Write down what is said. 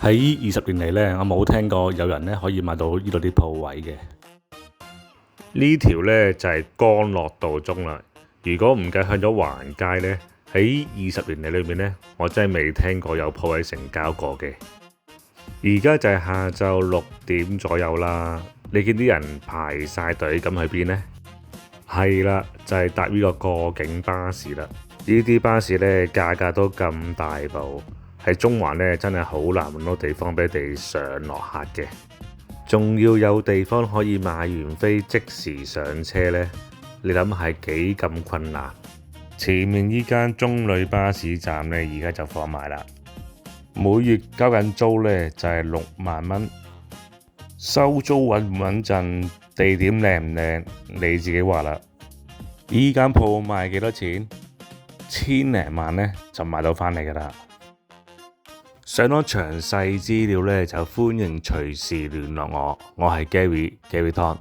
喺20年嚟呢，我冇聽過有人呢可以買到呢度啲鋪位嘅。呢條呢就係干諾道中啦。如果唔計向咗環街呢，喺20年嚟裏面呢，我真係未聽過有鋪位成交過嘅。而家就係下晝6點左右啦，你見啲人排晒隊咁去邊呢？係啦，就係搭呢個過境巴士啦。呢啲巴士呢，價格都咁大部，喺中環呢，真係好難揾到地方俾你哋上落客嘅。仲要有地方可以買完飛即時上車呢，你諗係幾咁困難？前面呢間中旅巴士站呢，而家就放埋啦。每月交緊租呢，就係6萬蚊，收租穩唔穩陣，地點靚唔靚，你自己話啦。依間鋪賣幾多錢？1000零萬呢，就買到返嚟㗎啦。想攞詳細資料呢，就歡迎隨時聯絡我。我係 Gary Tom。